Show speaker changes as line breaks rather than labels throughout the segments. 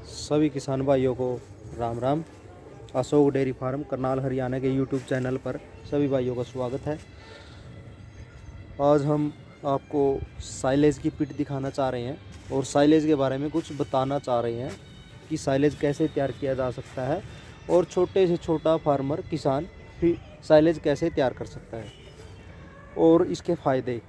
सभी किसान भाइयों को राम राम। अशोक डेयरी फार्म करनाल हरियाणा के यूट्यूब चैनल पर सभी भाइयों का स्वागत है। आज हम आपको साइलेज की पिट दिखाना चाह रहे हैं और साइलेज के बारे में कुछ बताना चाह रहे हैं कि साइलेज कैसे तैयार किया जा सकता है और छोटे से छोटा फार्मर किसान भी साइलेज कैसे तैयार कर सकता है और इसके फ़ायदे।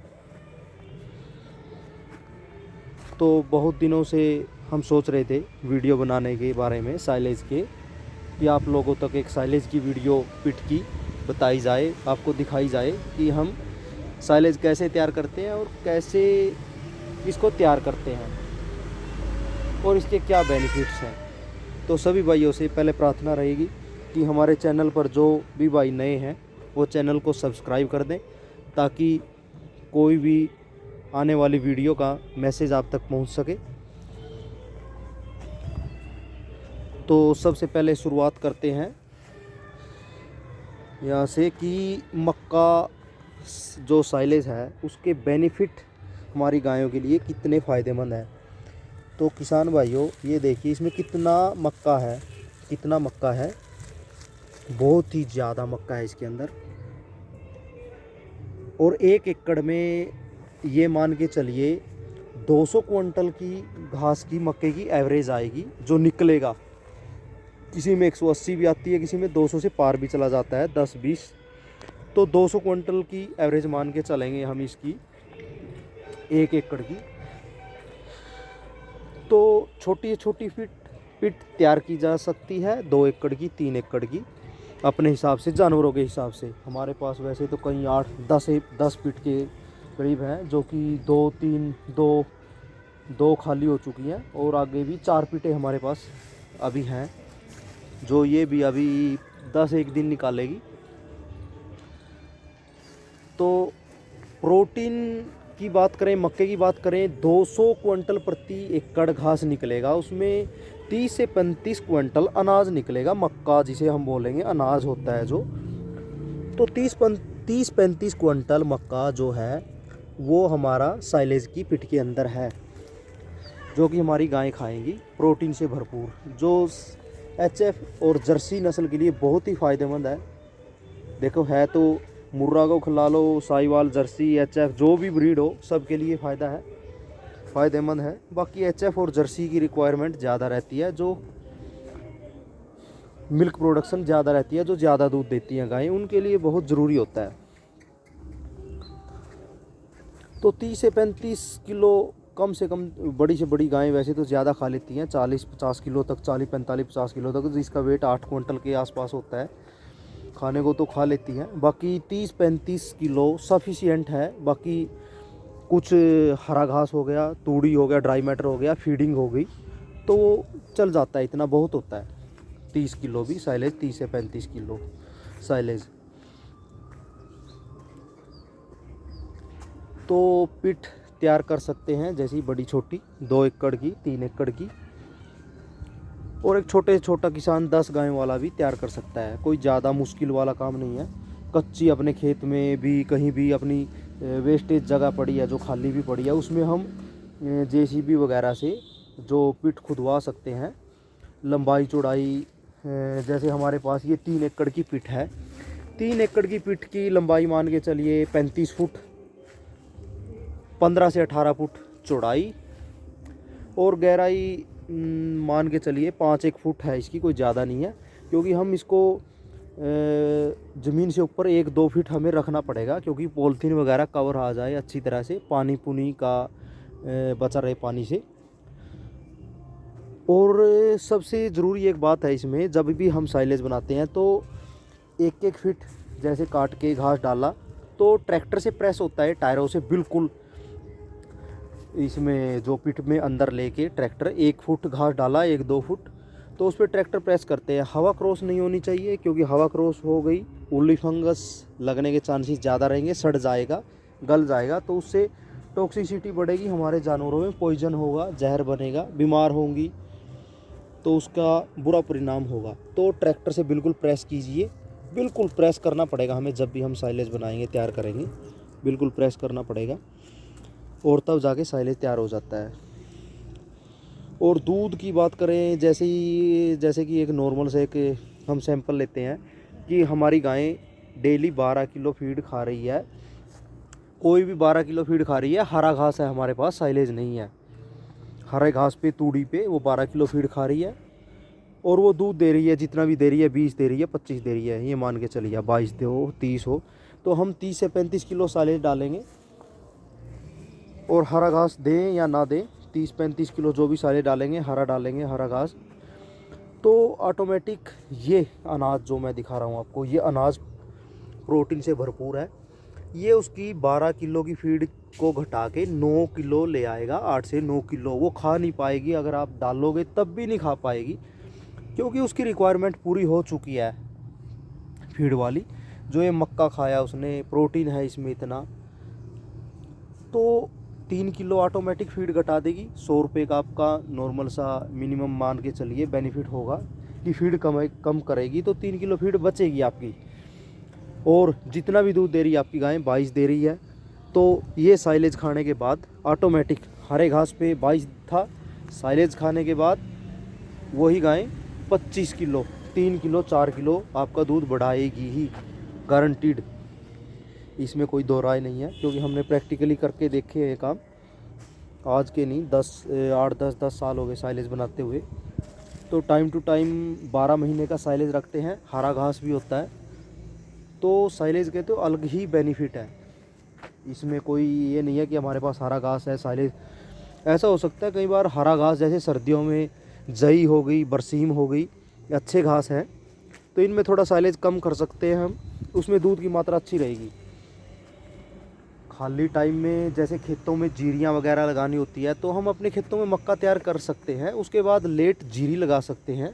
तो बहुत दिनों से हम सोच रहे थे वीडियो बनाने के बारे में साइलेज के, कि आप लोगों तक एक साइलेज की वीडियो पिट की बताई जाए, आपको दिखाई जाए कि हम साइलेज कैसे तैयार करते हैं और कैसे इसको तैयार करते हैं और इसके क्या बेनिफिट्स हैं। तो सभी भाइयों से पहले प्रार्थना रहेगी कि हमारे चैनल पर जो भी भाई नए हैं वो चैनल को सब्सक्राइब कर दें, ताकि कोई भी आने वाली वीडियो का मैसेज आप तक पहुंच सके। तो सबसे पहले शुरुआत करते हैं यहाँ से कि मक्का जो साइलेज है उसके बेनिफिट हमारी गायों के लिए कितने फ़ायदेमंद है। तो किसान भाइयों ये देखिए इसमें कितना मक्का है, बहुत ही ज़्यादा मक्का है इसके अंदर। और 1 एकड़ में ये मान के चलिए 200 क्विंटल की घास की मक्के की एवरेज आएगी जो निकलेगा। किसी में 180 भी आती है, किसी में 200 से पार भी चला जाता है, 10-20। तो 200 क्विंटल की एवरेज मान के चलेंगे हम इसकी 1 एकड़ की। तो छोटी छोटी पिट तैयार की जा सकती है, 2 एकड़ की, 3 एकड़ की, अपने हिसाब से, जानवरों के हिसाब से। हमारे पास वैसे तो कहीं 8-10 पिट के करीब हैं, जो कि 2 खाली हो चुकी हैं और आगे भी 4 पिटें हमारे पास अभी हैं, जो ये भी अभी 10-1 दिन निकालेगी। तो प्रोटीन की बात करें, मक्के की बात करें, 200 क्विंटल प्रति एकड़ घास निकलेगा, उसमें 30 से 35 क्विंटल अनाज निकलेगा। मक्का जिसे हम बोलेंगे अनाज होता है जो, तो 30-35 क्विंटल मक्का जो है वो हमारा साइलेज की पिट के अंदर है, जो कि हमारी गायें खाएंगी, प्रोटीन से भरपूर, जो एचएफ और जर्सी नस्ल के लिए बहुत ही फ़ायदेमंद है। देखो है तो मुर्रा को खिला लो, साहिवाल, जर्सी, एचएफ, जो भी ब्रीड हो सब के लिए फ़ायदेमंद है। बाकी एचएफ और जर्सी की रिक्वायरमेंट ज़्यादा रहती है, जो मिल्क प्रोडक्शन ज़्यादा रहती है, जो ज़्यादा दूध देती हैं गायें, उनके लिए बहुत ज़रूरी होता है। तो 30 से 35 किलो कम से कम, बड़ी से बड़ी गायें वैसे तो ज़्यादा खा लेती हैं, 40-50 किलो तक, 40-45-50 किलो तक, जिसका वेट 8 क्विंटल के आसपास होता है, खाने को तो खा लेती हैं। बाकी 30-35 किलो सफिशिएंट है। बाकी कुछ हरा घास हो गया, तूड़ी हो गया, ड्राई मैटर हो गया, फीडिंग हो गई, तो चल जाता है, इतना बहुत होता है। 30 किलो भी साइलेज, 30 से 35 किलो साइलेज। तो पिट तैयार कर सकते हैं जैसी बड़ी छोटी, 2 एकड़ की, 3 एकड़ की, और एक छोटे से छोटा किसान 10 गायों वाला भी तैयार कर सकता है। कोई ज़्यादा मुश्किल वाला काम नहीं है। कच्ची अपने खेत में भी, कहीं भी अपनी वेस्टेज जगह पड़ी है जो खाली भी पड़ी है, उसमें हम जेसीबी वगैरह से जो पिट खुदवा सकते हैं। लंबाई चौड़ाई जैसे हमारे पास ये 3 एकड़ की पिट है, 3 एकड़ की पिट की लंबाई मान के चलिए 35 फुट, 15 से 18 फुट चौड़ाई, और गहराई मान के चलिए 5-1 फुट है इसकी, कोई ज़्यादा नहीं है, क्योंकि हम इसको ज़मीन से ऊपर 1-2 फीट हमें रखना पड़ेगा, क्योंकि पॉलीथीन वगैरह कवर आ जाए अच्छी तरह से, पानी पुनी का बचा रहे पानी से। और सबसे ज़रूरी एक बात है इसमें, जब भी हम साइलेज बनाते हैं तो 1-1 फीट जैसे काट के घास डाला तो ट्रैक्टर से प्रेस होता है, टायरों से बिल्कुल इसमें जो पिट में अंदर लेके ट्रैक्टर 1 फुट घास डाला, 1-2 फुट, तो उस पर ट्रैक्टर प्रेस करते हैं। हवा क्रॉस नहीं होनी चाहिए, क्योंकि हवा क्रॉस हो गई उल्ली फंगस लगने के चांसेस ज़्यादा रहेंगे, सड़ जाएगा, गल जाएगा, तो उससे टॉक्सिसिटी बढ़ेगी, हमारे जानवरों में पॉइजन होगा, जहर बनेगा, बीमार होंगी, तो उसका बुरा परिणाम होगा। तो ट्रैक्टर से बिल्कुल प्रेस कीजिए, बिल्कुल प्रेस करना पड़ेगा हमें, जब भी हम साइलेज बनाएंगे, तैयार करेंगे, बिल्कुल प्रेस करना पड़ेगा, और तब जाके साइलेज तैयार हो जाता है। और दूध की बात करें, जैसे कि एक नॉर्मल से एक हम सैंपल लेते हैं कि हमारी गाय डेली 12 किलो फीड खा रही है, कोई भी 12 किलो फीड खा रही है, हरा घास है हमारे पास, साइलेज नहीं है, हरे घास पे तूड़ी पे वो 12 किलो फीड खा रही है और वो दूध दे रही है, जितना भी दे रही है, 20 दे रही है, 25 दे रही है, ये मान के चलिए, 22 दे हो, 30 हो, तो हम 30 से 35 किलो साइलेज डालेंगे। और हरा घास दें या ना दें, 30-35 किलो जो भी साइलेज डालेंगे, हरा डालेंगे, हरा घास, तो ऑटोमेटिक ये अनाज जो मैं दिखा रहा हूँ आपको, ये अनाज प्रोटीन से भरपूर है। ये उसकी 12 किलो की फीड को घटा के 9 किलो ले आएगा, 8 से 9 किलो। वो खा नहीं पाएगी, अगर आप डालोगे तब भी नहीं खा पाएगी, क्योंकि उसकी रिक्वायरमेंट पूरी हो चुकी है फीड वाली। जो ये मक्का खाया उसने, प्रोटीन है इसमें इतना, तो 3 किलो ऑटोमेटिक फीड घटा देगी। 100 रुपये का आपका नॉर्मल सा मिनिमम मान के चलिए बेनिफिट होगा कि फीड कम करेगी, तो 3 किलो फीड बचेगी आपकी। और जितना भी दूध दे रही है आपकी गाय, 22 दे रही है, तो ये साइलेज खाने के बाद ऑटोमेटिक, हरे घास पे 22 था, साइलेज खाने के बाद वही गाय 25 किलो, 3 किलो 4 किलो आपका दूध बढ़ाएगी ही, गारंटीड। इसमें कोई दो राय नहीं है, क्योंकि हमने प्रैक्टिकली करके देखे हैं काम, आज के नहीं, 8-10 साल हो गए साइलेज बनाते हुए। तो टाइम टू टाइम 12 महीने का साइलेज रखते हैं, हरा घास भी होता है, तो साइलेज के तो अलग ही बेनिफिट है। इसमें कोई ये नहीं है कि हमारे पास हरा घास है साइलेज, ऐसा हो सकता है कई बार हरा घास, जैसे सर्दियों में जई हो गई, बरसीम हो गई, अच्छे घास हैं, तो इनमें थोड़ा साइलेज कम कर सकते हैं हम, उसमें दूध की मात्रा अच्छी रहेगी। खाली टाइम में जैसे खेतों में जीरियाँ वगैरह लगानी होती है, तो हम अपने खेतों में मक्का तैयार कर सकते हैं, उसके बाद लेट जीरी लगा सकते हैं,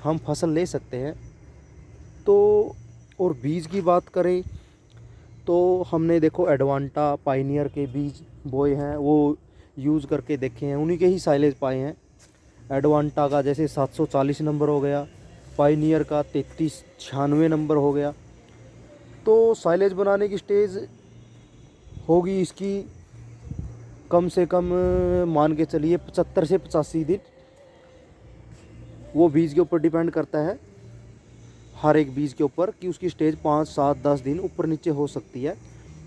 हम फसल ले सकते हैं। तो और बीज की बात करें तो हमने देखो एडवांटा, पायनियर के बीज बोए हैं, वो यूज़ करके देखे हैं, उन्हीं के ही साइलेज पाए हैं। एडवांटा का जैसे 740 नंबर हो गया, पायनियर का 3396 नंबर हो गया। तो साइलेज बनाने की स्टेज होगी इसकी कम से कम, मान के चलिए 75 से 85 दिन, वो बीज के ऊपर डिपेंड करता है, हर एक बीज के ऊपर, कि उसकी स्टेज 5, 7, 10 दिन ऊपर नीचे हो सकती है।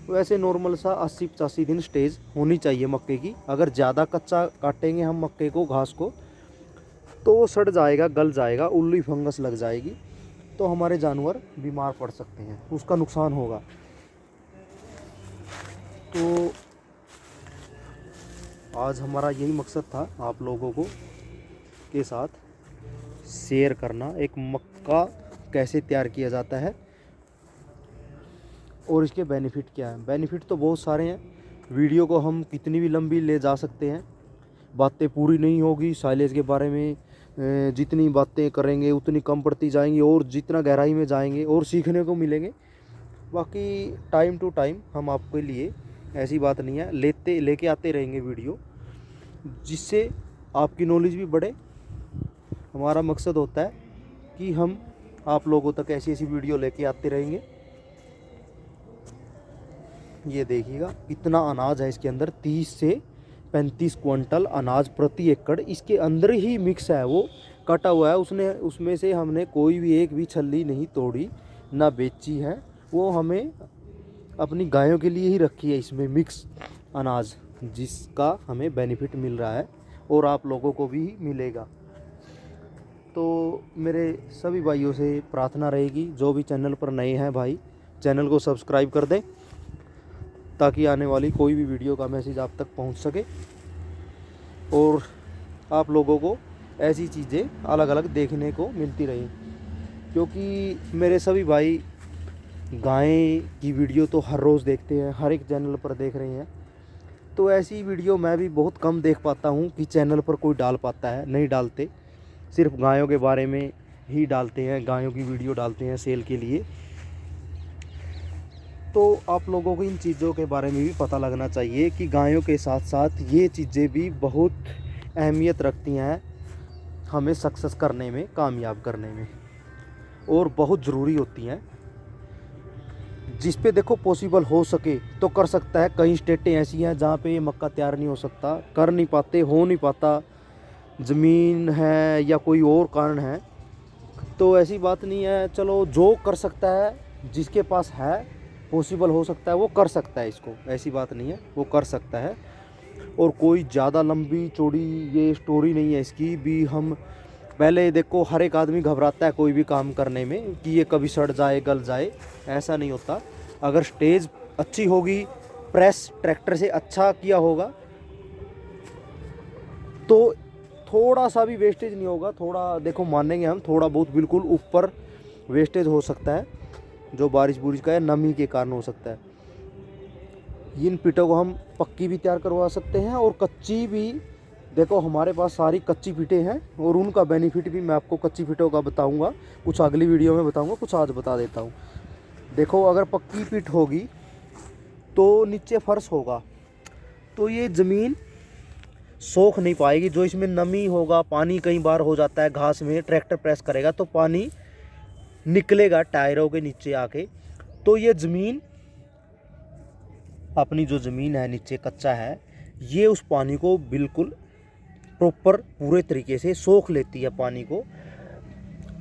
वैसे नॉर्मल सा 80-85 दिन स्टेज होनी चाहिए मक्के की। अगर ज़्यादा कच्चा काटेंगे हम मक्के को, घास को, तो वो सड़ जाएगा, गल जाएगा, उल्ली फंगस लग जाएगी, तो हमारे जानवर बीमार पड़ सकते हैं, उसका नुकसान होगा। तो आज हमारा यही मकसद था आप लोगों को के साथ शेयर करना, एक मक्का कैसे तैयार किया जाता है और इसके बेनिफिट क्या हैं। बेनिफिट तो बहुत सारे हैं, वीडियो को हम कितनी भी लंबी ले जा सकते हैं, बातें पूरी नहीं होगी साइलेज के बारे में। जितनी बातें करेंगे उतनी कम पड़ती जाएंगी, और जितना गहराई में जाएंगे और सीखने को मिलेंगे। बाकी टाइम टू टाइम हम आपके लिए, ऐसी बात नहीं है, लेके आते रहेंगे वीडियो, जिससे आपकी नॉलेज भी बढ़े। हमारा मकसद होता है कि हम आप लोगों तक ऐसी ऐसी वीडियो लेके आते रहेंगे। ये देखिएगा कितना अनाज है इसके अंदर, 30 से 35 क्विंटल अनाज प्रति एकड़ इसके अंदर ही मिक्स है, वो कटा हुआ है, उसमें से हमने कोई भी एक भी छल्ली नहीं तोड़ी, ना बेची है, वो हमें अपनी गायों के लिए ही रखी है इसमें मिक्स अनाज, जिसका हमें बेनिफिट मिल रहा है और आप लोगों को भी मिलेगा। तो मेरे सभी भाइयों से प्रार्थना रहेगी, जो भी चैनल पर नए हैं भाई, चैनल को सब्सक्राइब कर दें, ताकि आने वाली कोई भी वीडियो का मैसेज आप तक पहुंच सके और आप लोगों को ऐसी चीज़ें अलग अलग देखने को मिलती रहें। क्योंकि मेरे सभी भाई गाय की वीडियो तो हर रोज़ देखते हैं, हर एक चैनल पर देख रहे हैं, तो ऐसी वीडियो मैं भी बहुत कम देख पाता हूँ कि चैनल पर कोई डाल पाता है, नहीं डालते, सिर्फ गायों के बारे में ही डालते हैं, गायों की वीडियो डालते हैं सेल के लिए। तो आप लोगों को इन चीज़ों के बारे में भी पता लगना चाहिए कि गायों के साथ साथ ये चीज़ें भी बहुत अहमियत रखती हैं हमें सक्सेस करने में, कामयाब करने में, और बहुत ज़रूरी होती हैं, जिस पे देखो पॉसिबल हो सके तो कर सकता है। कई स्टेटें ऐसी हैं जहाँ पे ये मक्का तैयार नहीं हो सकता, कर नहीं पाते, हो नहीं पाता, ज़मीन है या कोई और कारण है, तो ऐसी बात नहीं है। चलो जो कर सकता है, जिसके पास है, पॉसिबल हो सकता है, वो कर सकता है इसको, ऐसी बात नहीं है, वो कर सकता है। और कोई ज़्यादा लंबी चौड़ी ये स्टोरी नहीं है इसकी भी। हम पहले देखो, हर एक आदमी घबराता है कोई भी काम करने में कि ये कभी सड़ जाए, गल जाए, ऐसा नहीं होता। अगर स्टेज अच्छी होगी, प्रेस ट्रैक्टर से अच्छा किया होगा, तो थोड़ा सा भी वेस्टेज नहीं होगा। थोड़ा देखो, मानेंगे हम, थोड़ा बहुत बिल्कुल ऊपर वेस्टेज हो सकता है, जो बारिश बुरिश का या नमी के कारण हो सकता है। इन पिटों को हम पक्की भी तैयार करवा सकते हैं और कच्ची भी। देखो हमारे पास सारी कच्ची पिटें हैं और उनका बेनिफिट भी मैं आपको कच्ची पिटों का बताऊंगा, कुछ अगली वीडियो में बताऊंगा, कुछ आज बता देता हूँ। देखो, अगर पक्की पिट होगी तो नीचे फर्श होगा, तो ये ज़मीन सोख नहीं पाएगी। जो इसमें नमी होगा, पानी कई बार हो जाता है घास में, ट्रैक्टर प्रेस करेगा तो पानी निकलेगा टायरों के नीचे आके, तो ये ज़मीन, अपनी जो ज़मीन है नीचे कच्चा है, ये उस पानी को बिल्कुल प्रॉपर पूरे तरीके से सोख लेती है पानी को,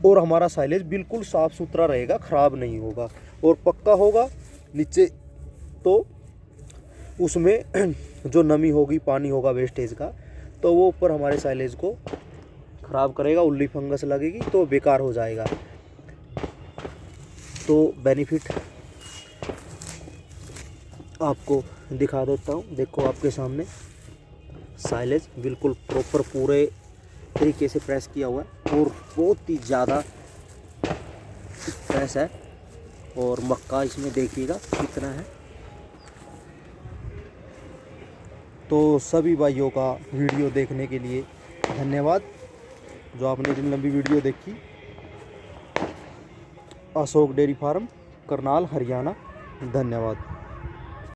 और हमारा साइलेज बिल्कुल साफ़ सुथरा रहेगा, ख़राब नहीं होगा। और पक्का होगा नीचे, तो उसमें जो नमी होगी, पानी होगा वेस्टेज का, तो वो ऊपर हमारे साइलेज को ख़राब करेगा, उल्ली फंगस लगेगी तो बेकार हो जाएगा। तो बेनिफिट आपको दिखा देता हूँ। देखो आपके सामने साइलेज बिल्कुल प्रॉपर पूरे तरीके से प्रेस किया हुआ है और बहुत ही ज़्यादा प्रेस है। और मक्का इसमें देखिएगा कितना है। तो सभी भाइयों का वीडियो देखने के लिए धन्यवाद, जो आपने इतनी लंबी वीडियो देखी। Ashok dairy farm, Karnal, Haryana. धन्यवाद।